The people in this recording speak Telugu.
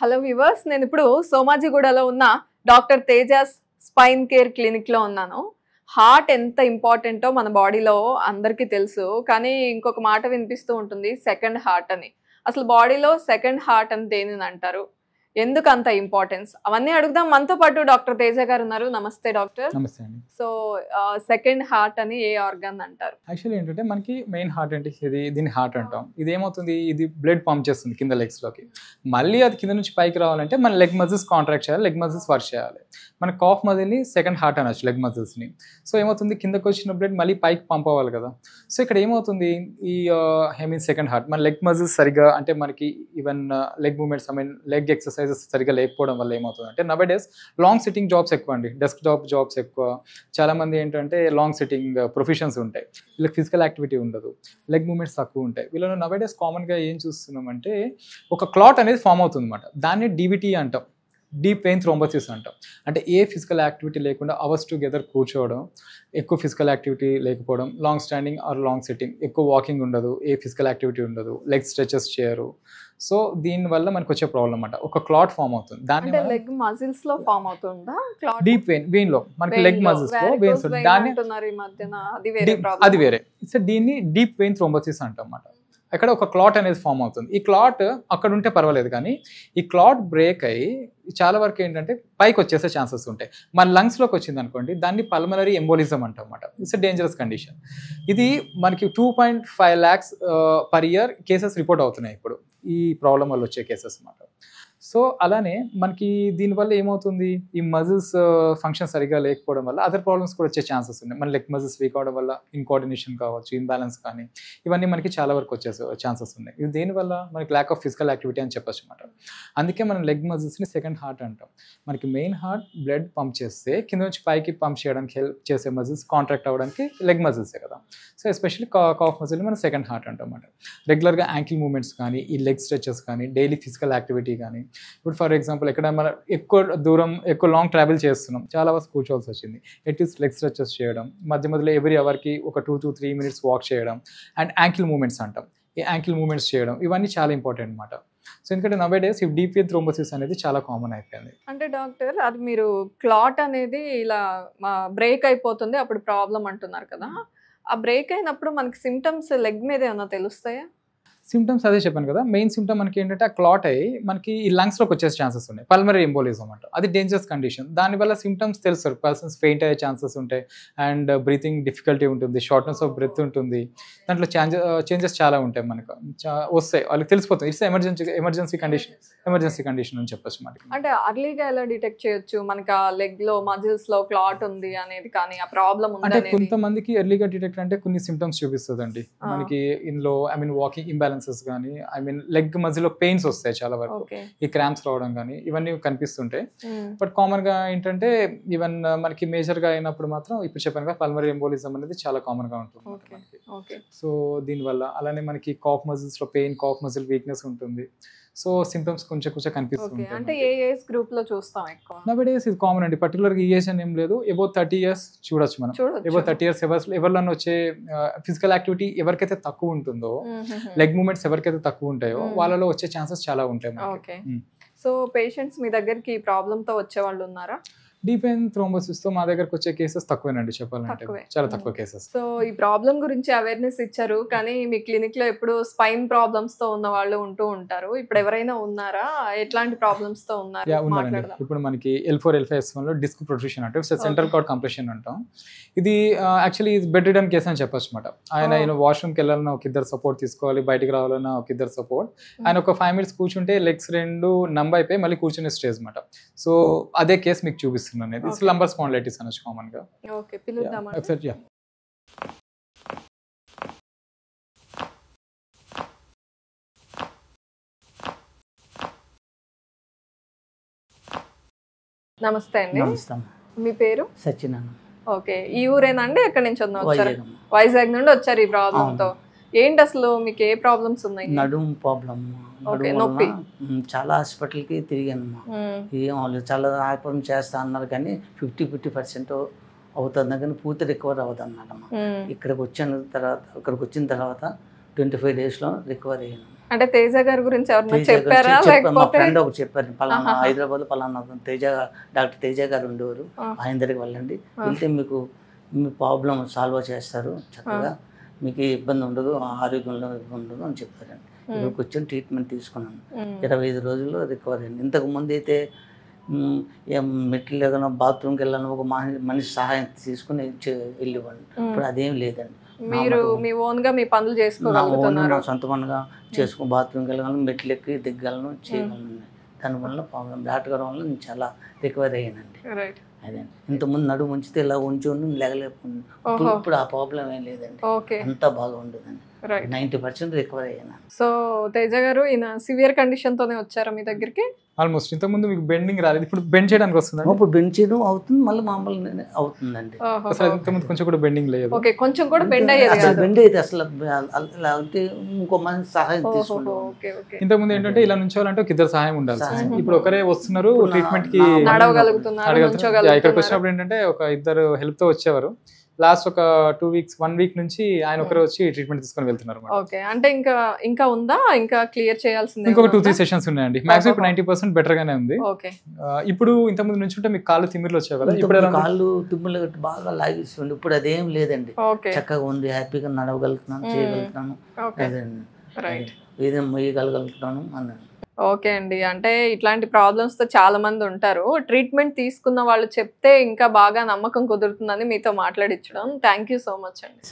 హలో వ్యూవర్స్, నేను ఇప్పుడు సోమాజిగూడలో ఉన్న doctor Tejas spine care clinic లో ఉన్నాను. హార్ట్ ఎంత ఇంపార్టెంటో మన బాడీలో అందరికీ తెలుసు, కానీ ఇంకొక మాట వినిపిస్తూ ఉంటుంది సెకండ్ హార్ట్ అని. అసలు బాడీలో సెకండ్ హార్ట్ అని దేనిని అంటారు, ఎందుకు అంత ఇంపార్టెన్స్, అవన్నీ అడుగుదాం. మనతో పాటు డాక్టర్ తేజ గారు ఉన్నారు. నమస్తే డాక్టర్. నమస్తే అండి. సో సెకండ్ హార్ట్ అని ఏ ఆర్గాన్ అంటారు? యాక్చువల్లీ ఏంటంటే మనకి మెయిన్ హార్ట్ అంటే దీన్ని హార్ట్ అంటాం. ఇది ఏమవుతుంది, ఇది బ్లడ్ పంప్ చేస్తుంది కింద లెగ్స్లోకి. మళ్ళీ అది కింద నుంచి పైకి రావాలంటే మన లెగ్ మజిల్స్ కాంట్రాక్ట్ చేయాలి, లెగ్ మజిల్స్ వర్క్ చేయాలి. మన కాఫ్ మజిల్ని సెకండ్ హార్ట్ అనొచ్చు, లెగ్ మజిల్స్ని. సో ఏమవుతుంది, కిందకు వచ్చిన బ్లడ్ మళ్ళీ పైకి పంప్ అవ్వాలి కదా. సో ఇక్కడ ఏమవుతుంది, ఈ సెకండ్ హార్ట్ మన లెగ్ మజిల్స్ సరిగా అంటే మనకి even leg movements leg exercises సరిగా లేకపోవడం వల్ల ఏమవుతుంది అంటే నవడేస్ లాంగ్ సిట్టింగ్ జాబ్స్ ఎక్కువ అండి, డెస్క్ టాప్ జాబ్స్ ఎక్కువ. చాలామంది ఏంటంటే లాంగ్ సిట్టింగ్ ప్రొఫెషన్స్ ఉంటాయి, వీళ్ళకి ఫిజికల్ యాక్టివిటీ ఉండదు, లెగ్ మూమెంట్స్ తక్కువ ఉంటాయి. వీళ్ళలో నవడేస్ కామన్గా ఏం చూస్తున్నామంటే ఒక క్లాట్ అనేది ఫామ్ అవుతుంది అనమాట. దాన్ని డివిటీ అంటాం, డీప్ వెయిన్ థ్రోంబోసిస్ అంటాం. అంటే ఏ ఫిజికల్ యాక్టివిటీ లేకుండా అవర్స్ టుగెదర్ కూర్చోవడం, ఎక్కువ ఫిజికల్ యాక్టివిటీ లేకపోవడం, long standing or long sitting, ఎక్కువ వాకింగ్ ఉండదు, ఏ ఫిజికల్ యాక్టివిటీ ఉండదు, లెగ్ స్ట్రెచెస్ చేయరు. సో దీనివల్ల మనకు వచ్చే ప్రాబ్లం అన్నమాట, ఒక క్లాట్ ఫామ్ అవుతుంది. దాన్ని లెగ్ మజిల్స్ లో ఫామ్ అవుతుందా క్లాట్? డీప్ వెయిన్ లో మనకి లెగ్ మజిల్స్ లో వెయిన్స్ దాన్ని అది వేరే. సో దీన్ని డీప్ వెయిన్ థ్రోంబోసిస్ అంటాం అన్నమాట. అక్కడ ఒక క్లాట్ అనేది ఫామ్ అవుతుంది. ఈ క్లాట్ అక్కడ ఉంటే పర్వాలేదు, కానీ ఈ క్లాట్ బ్రేక్ అయ్యి చాలా వరకు ఏంటంటే పైకి వచ్చేసే ఛాన్సెస్ ఉంటాయి. మన లంగ్స్లోకి వచ్చింది అనుకోండి, దాన్ని పల్మనరీ ఎంబోలిజం అంటాం అన్నమాట. It's a dangerous condition. ఇది మనకి 2.5 lakhs per year cases report అవుతున్నాయి ఇప్పుడు ఈ ప్రాబ్లం వల్ల వచ్చే కేసెస్ అన్నమాట. సో అలానే మనకి దీనివల్ల ఏమవుతుంది, ఈ మజిల్స్ ఫంక్షన్ సరిగా లేకపోవడం వల్ల అదర్ ప్రాబ్లమ్స్ కూడా వచ్చే ఛాన్సెస్ ఉన్నాయి. మన లెగ్ మజిల్స్ వీక్ అవడం వల్ల ఇన్కోఆర్డినేషన్ కావచ్చు, ఇంబ్యాలెన్స్ కానీ, ఇవన్నీ మనకి చాలా వరకు వచ్చే ఛాన్సెస్ ఉన్నాయి. ఇది దేనివల్ల మనకి ల్యాక్ ఆఫ్ ఫిజికల్ యాక్టివిటీ అని చెప్పొచ్చు అనమాట. అందుకే మనం లెగ్ మజిల్స్ని సెకండ్ హార్ట్ అంటాం. మనకి మెయిన్ హార్ట్ బ్లడ్ పంప్ చేస్తే కింద నుంచి పైకి పంప్ చేయడానికి హెల్ప్ చేసే మజిల్స్ కాంట్రాక్ట్ అవ్వడానికి లెగ్ మజిల్సే కదా. సో ఎస్పెషల్లీ కాఫ్ మజిల్ని మనం సెకండ్ హార్ట్ అంటాం అన్నమాట. రెగ్యులర్గా యాంకిల్ మూవ్మెంట్స్ కానీ, ఈ లెగ్ స్ట్రెచెస్ కానీ, డైలీ ఫిజికల్ యాక్టివిటీ కానీ. ఇప్పుడు ఫర్ ఎగ్జాంపుల్ ఎక్కడ మనం ఎక్కువ లాంగ్ ట్రావెల్ చేస్తున్నాం, చాలా వరకు కూర్చోవాల్సి వచ్చింది, అట్లీస్ట్ లెగ్ స్ట్రెచెస్ చేయడం, మధ్యలో ఎవ్రీ అవర్కి ఒక 2 to 3 minutes వాక్ చేయడం, అండ్ యాంకిల్ మూవ్మెంట్స్ అంటాం, ఈ యాంకిల్ మూవ్మెంట్స్ చేయడం, ఇవన్నీ చాలా ఇంపార్టెంట్ అనమాట. సో ఎందుకంటే నవేడేస్ ఈ డీప్ వెయిన్ థ్రోంబోసిస్ అనేది చాలా కామన్ అయిపోయింది. అంటే డాక్టర్, అది మీరు క్లాట్ అనేది ఇలా బ్రేక్ అయిపోతుంది అప్పుడు ప్రాబ్లం అంటున్నారు కదా, ఆ బ్రేక్ అయినప్పుడు మనకి సిమ్టమ్స్ లెగ్ మీద ఏమైనా తెలుస్తాయా? సిమ్టమ్స్ అదే చెప్పాను కదా, మెయిన్ సిమ్టమ్ మనకి ఏంటంటే ఆ క్లాట్ అయ్యి మనకి ఈ లంగ్స్లోకి వచ్చే ఛాన్సెస్ ఉన్నాయి, పల్మనరీ ఎంబోలిజం అంట. అది డేంజరస్ కండిషన్. దానివల్ల సిమ్టమ్స్ తెలుస్తారు, పర్సన్స్ ఫెయింట్ అయ్యే ఛాన్సెస్ ఉంటాయి, అండ్ బ్రీతింగ్ డిఫికల్టీ ఉంటుంది, షార్ట్నెస్ ఆఫ్ బ్రెత్ ఉంటుంది. దాంట్లో చేంజెస్ చాలా ఉంటాయి, మనకు వస్తాయి, వాళ్ళకి తెలిసిపోతుంది. ఇట్స్ ఎమర్జెన్సీ కండిషన్ అని చెప్పొచ్చు మనకి. అంటే అర్లీగా ఎలా డిటెక్ట్ చేయొచ్చు మనకి ఆ లెగ్ లో మజిల్స్ లో క్లాట్ ఉంది అనేది, కానీ ఆ ప్రాబ్లం ఉంది అంటే కొంతమందికి ఎర్లీగా డిటెక్ట్ అంటే కొన్ని సిమ్టమ్స్ చూపిస్తుందండి మనకి. ఇందులో వాకింగ్ ఇంబ్యాలెన్సెస్ కానీ, లెగ్ మధ్యలో పెయిన్స్ వస్తాయి చాలా వరకు, ఈ క్రాంప్స్ రావడం కానీ, ఇవన్నీ కనిపిస్తుంటాయి. బట్ కామన్ గా ఏంటంటే ఈవెన్ మనకి మేజర్ గా అయినప్పుడు మాత్రం ఇప్పుడు చెప్పాను కదా, పల్మనరీ ఎంబోలిజం అనేది చాలా కామన్ గా ఉంటుంది. సో దీనివల్ల అలానే మనకి కాఫ్ మజిల్స్ లో పెయిన్, కాఫ్ మజిల్ వీక్నెస్ ఉంటుంది. సో సిమ్టమ్స్ కొంచెం కనిపిస్తుంది. అంటే ఏ ఏజ్ గ్రూప్ లో చూస్తాం ఎక్కువ? నవేడేస్ ఇది కామన్ అండి, పర్టికులర్ గా ఈ ఏజ్ అని ఏం లేదు. అబౌట్ 30 years చూడొచ్చు మనం. అబౌట్ 30 years ఎవరిలో వచ్చే ఫిజికల్ యాక్టివిటీ ఎవరికైతే తక్కువ ఉంటుందో, లెగ్ మూవ్మెంట్స్ ఎవరికైతే తక్కువ ఉంటాయో వాళ్ళలో వచ్చే ఛాన్సెస్ చాలా ఉంటాయి. సో పేషెంట్స్ మీ దగ్గరికి ఈ ప్రాబ్లమ్ తో వచ్చే వాళ్ళు ఉన్నారా? డీప్ వెయిన్ థ్రోంబోసిస్ తో మా దగ్గరకు వచ్చే కేసెస్ తక్కువేనండి, చెప్పాలంటే చాలా తక్కువ కేసెస్. సో ఈ ప్రాబ్లం గురించి అవేర్నెస్ ఇచ్చారు, కానీ మీ క్లినిక్ లో ఎప్పుడు స్పైన్ ప్రాబ్లమ్స్ తో ఉన్న వాళ్ళు ఉంటూ ఉంటారు. ఇప్పుడు ఎవరైనా ఉన్నారా, ఎట్లాంటి ప్రాబ్లమ్స్ తో ఉన్నారు? ఉన్నారండి. ఇప్పుడు మనకి L4 L5 లో డిస్క్ ప్రొట్రూషన్ అంటే సెంట్రల్ కార్డ్ కంప్రెషన్ అంటాం. ఇది యాక్చువల్లీ బెడ్ రిడన్ కేసు అని చెప్పొచ్చు అనమాట. ఆయన వాష్రూమ్కి వెళ్ళాలన్నా ఒక ఇద్దరు సపోర్ట్ తీసుకోవాలి, బయటికి రావాలన్నా ఒక ఇద్దరు సపోర్ట్. ఆయన ఒక 5 minutes కూర్చుంటే లెగ్స్ 2 నంబ్ అయిపోయి మళ్ళీ కూర్చునే స్టేజ్ అనమాట. సో అదే కేసు మీకు చూపిస్తుంది. It's lumbar spondylitis అనొచ్చు కామన్ గా. ఓకే, పిలుద్దామా? నమస్తే అండి. మీ పేరు? సత్యనారాయణ. ఓకే, ఈ ఊరేనండి? ఎక్కడి నుంచి వచ్చారు? వైజాగ్ నుండి వచ్చారు ఈ ప్రాబ్లమ్ తో. ఏంటి అసలు మీకు ఏ ప్రాబ్లమ్స్ ఉన్నాయి? నడుము ప్రాబ్లం, నొప్పి. చాలా హాస్పిటల్కి తిరిగాను. ఏం వాళ్ళు చాలా ఆపరేషన్ చేస్తా అన్నారు, కానీ 50% అవుతుంది, కానీ పూర్తి రికవర్ అవ్వదు అన్నమాట. ఇక్కడికి వచ్చిన తర్వాత 25 days రికవర్ అయ్యాను. అంటే తేజ గారి గురించి ఎవరైనా తేజ గారు చెప్పారా మా లేకపోతే ఫ్రెండ్ ఒకటి చెప్పారు, పలానా హైదరాబాద్ పలానా డాక్టర్ తేజ గారు ఉండేవారు, ఆయన దగ్గరికి వెళ్ళండి, వెళ్తే మీకు మీ ప్రాబ్లం సాల్వ్ చేస్తారు, చక్కగా మీకు ఇబ్బంది ఉండదు, ఆరోగ్యంలో ఇబ్బంది ఉండదు అని చెప్పారండి. ఇక్కడికి వచ్చి ట్రీట్మెంట్ తీసుకున్నాను, 25 రోజుల్లో రికవర్ అయింది. ఇంతకు ముందు అయితే మెట్లు లేకుండా బాత్రూమ్కి వెళ్ళాను, ఒక మనిషి సహాయం తీసుకుని వెళ్ళేవాడిని. ఇప్పుడు అదేం లేదండి, మీరు మీ ఓన్ గా మీ పనులు చేసుకోగలుగుతున్నారు, సొంత పనుగా చేసుకుని బాత్రూమ్కి వెళ్ళగలను, మెట్లు ఎక్కి దిగ్గలను చేయగలను. దానివల్ల ప్రాబ్లం డాక్టర్ గారి వల్ల నేను చాలా రికవర్ అయ్యానండి. అదే ఇంతకుముందు నడుము ఉంచితే ఇలా ఉంచి లేగలేకపోయింది, ఇప్పుడు ఆ ప్రాబ్లం ఏం లేదండి, అంతా బాగా ఉండేదండి. 90% రికవర్ అయ్యాను. సో తేజ గారు ఈయన సివియర్ కండిషన్ తోనే వచ్చారా మీ దగ్గరికి? ఆల్మోస్ట్ ఇంతకుముందు మీకు బెండింగ్ రాలేదు, ఇప్పుడు బెండ్ చేయడానికి వస్తుంది. ఇప్పుడు బెండ్ చేయడం అవుతుంది, మళ్ళీ మామూలు అవుతుందండి. అసలు ఇంతకుముందు కొంచెం కూడా బెండింగ్ లేదు. ఓకే, కొంచెం కూడా బెండ్ అయ్యేది అసలు బెండ్ అయితే అసలు అంటే ఇంకో మంది సహాయం తీసుకుంటాం. ఇంతకుముందు ఏంటంటే ఇలా నుంచోవాలంటే ఒక ఇద్దరు సహాయం ఉండాలి, ఇప్పుడు ఒకరే వస్తున్నారు ట్రీట్మెంట్ కి, నడవగలుగుతున్నారు. ఇక్కడికి వచ్చినప్పుడు ఏంటంటే ఒక ఇద్దరు హెల్ప్ తో వచ్చేవారు. లాస్ట్ ఒక 2 weeks 1 week నుంచి ఆయన ఒకరే వచ్చి ట్రీట్మెంట్ తీసుకొని వెళ్తున్నారు. ఓకే, అంటే ఇంకా ఉందా, ఇంకా క్లియర్ చేయాల్సింది? ఇంకొక 2-3 సెషన్స్ ఉన్నాయండి. మాక్సిమం ఇప్పుడు 90% బెటర్ గానే ఉంది. ఓకే, ఇప్పుడు ఇంతకుముందు నుంచి ఉంటే మీకు కాళ్ళు తిమ్మిర్లు వచ్చాయి కదా, ఇప్పుడు కాళ్ళు తిమ్మిర్లు బాగా లాగిస్తుంది, ఇప్పుడు అదేం లేదండి, చక్కగా ఉంది, హ్యాపీగా నడవగలుగుతున్నాను, చేయగలుగుతున్నాను, ఏదైనా మొయ్యగలుగుతున్నాను అన్నాను. ఓకే అండి, అంటే ఇట్లాంటి ప్రాబ్లమ్స్ తో చాలా మంది ఉంటారు. ట్రీట్మెంట్ తీసుకున్న వాళ్ళు చెప్తే ఇంకా బాగా నమ్మకం కుదురుతుందని మీతో మాట్లాడించడం. థ్యాంక్ యూ సో మచ్ అండి.